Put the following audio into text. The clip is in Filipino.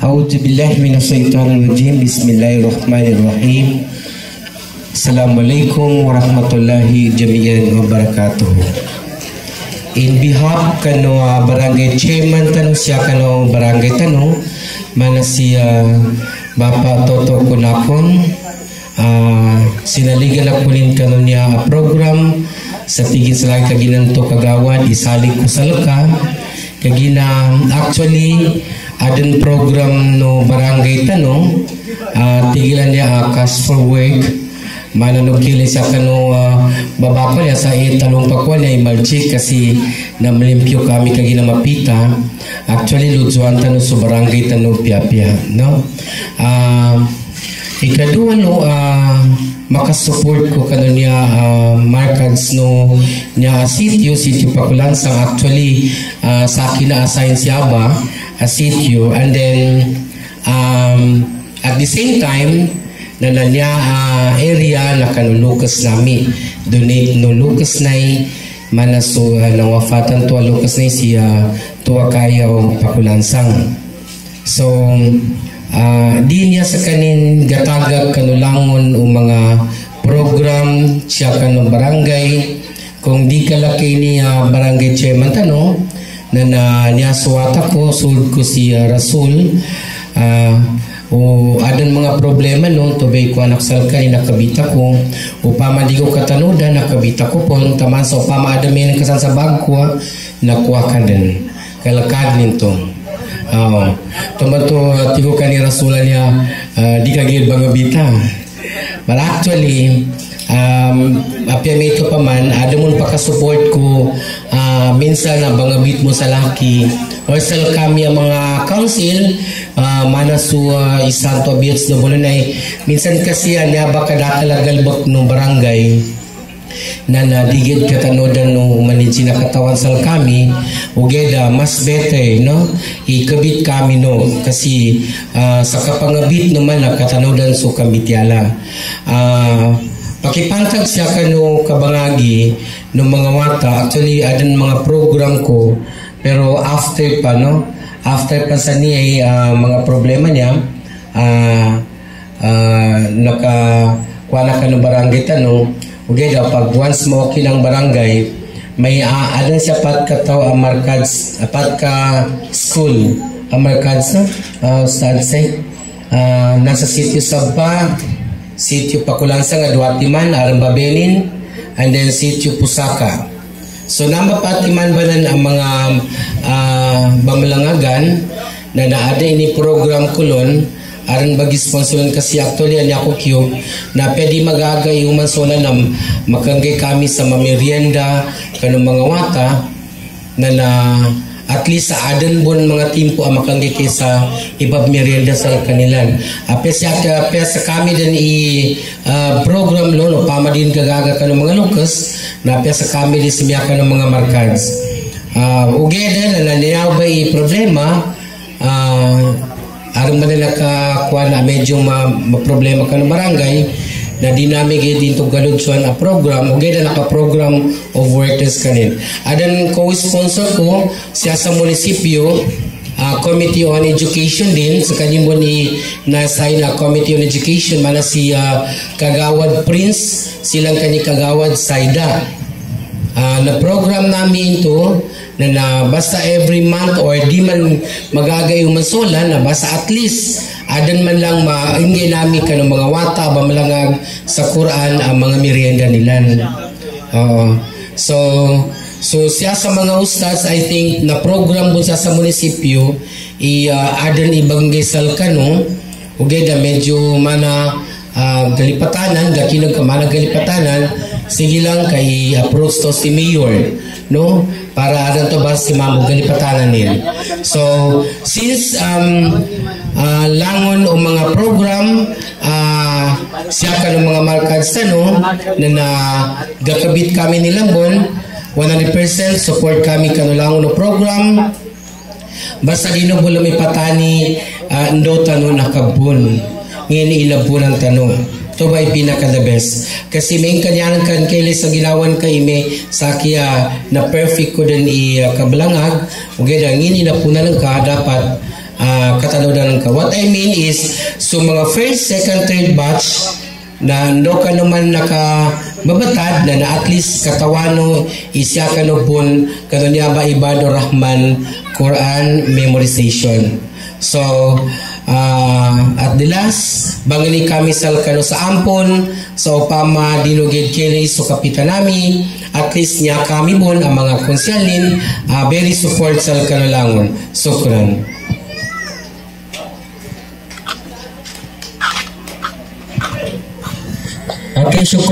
A'udzu billahi minasyaitonir rajim. Bismillahirrahmanirrahim. Assalamualaikum warahmatullahi jami'an wabarakatuh. In behalf kano barangay chairman tano siya kano barangay tano mana siya Bapak Toto Kunakon sinaligan na kunin kano niya program sa tigin sa lagi kaginanto kagawad isalik ko sa luka kagina actually adun program no barangay tano tigilan niya cash for work mananugkili siya kano babako niya sa italong pakwan niya imalchi kasi namlimpyo kami kagina mapita actually ludzuan tano sa barangay tano pia-pia no ikadua no makasupport ko kano niya markets no niya sitio Pakulansang actually sa akin na assign siya ba a sitio and then at the same time na niya area na kanulukas nami donate no lukas na manaso nawafatan to lukas na siya tuwa kayo Pakulansang so di niya sa kanin gatagag kanulangon o mga program siya kanong barangay kung di kalaki niya barangay chairman tano na niya suwata ko sulod ko si Rasul o adan mga problema no tubay ko anak salka ni nakabita ko upama di ko katanuda nakabita ko po taman sa upama adamin kasan sa bag ko nakuha ka din kalakad nito tumato tigo ka ni Rasulan niya di kagil bangabita but actually apya may ito pa man ada mo pakasupport ko minsan na bangabit mo sa laki or sa kami ang mga council manasu isanto abiyats na bulan ay minsan kasi niya baka datalagalbak ng barangay na nadigid katanodan no maniji na katawan sal kami ugeda mas better no ikabit kami no kasi sa kapangabit naman na katanodan so kambitiala pakipantag siya kano kabangagi no mga wata actually adan mga program ko pero after pa no after pa sa niya mga problema niya kuha ka ng barangay tanong okay daw pag once mo okay ng barangay may adan siya pat kataw amarkads pat ka school amarkads na say nasa sitio Sabba sitio Pakulansang Aduatiman Arambabenin and then sitio Pusaka so namapatiman ba na ang mga bamalangagan na naada ini program kulon aron bagi sponsoran kasi actually niya ako cube na pwede magagay human sona na makanggay kami sa mamerienda kanong mga wata na at least sa adan bon mga timpo ang makanggay kaysa ibab merienda sa kanilan pesa kami din program no pamadin kagaga kanong mga lukas na pesa kami din simya kanong mga markads ugeda na niyaw ba problema aron man nila kakuha na medyo ma-problema ka ng barangay na dinamig dito galudsuan a program o gaya naka-program of workers kanin. Adan co-sponsor ko siya sa munisipyo Committee on Education din sa kanyang ni na-assign na Committee on Education mana si Kagawad Prince silang kani Kagawad Saida na program namin ito na basta every month or di man magagay umasola na basta at least adan man lang maingay namin ka ng mga wata ba malangag sa Quran ang mga merienda nila so siya sa mga ustads I think na program po siya sa munisipyo adan ibanggay salkano ugay da medyo mana galipatanan gakinag ka mana galipatanan sige lang kay approach to si Mayor no para adan to ba si Mamo galipatanan nil so since langon o mga program siya ka ng mga markads tano na gakabit kami nilambon 100% support kami kanulangon o program basta ginubulo may patani ndo tano nakabun ngayon ilabun ang tanong ito ba'y pinaka the best kasi may kanyanan kan kailis sa gilawan kay may sakya na perfect ko din kabalangag o gaya ngini na po na lang ka dapat katanudan ka. What I mean is, so mga first, second, third batch, na ando ka naman nakababatad na at least katawano isya ka no pun kanunya ba Ibadur Rahman Quran memorization. So at the last bangani kami sal kano sa ampon sa upama dinugid kini so kapitan nami at least niya kami bon ang mga konsyalin very support sal kano langon. Sukran. Okay,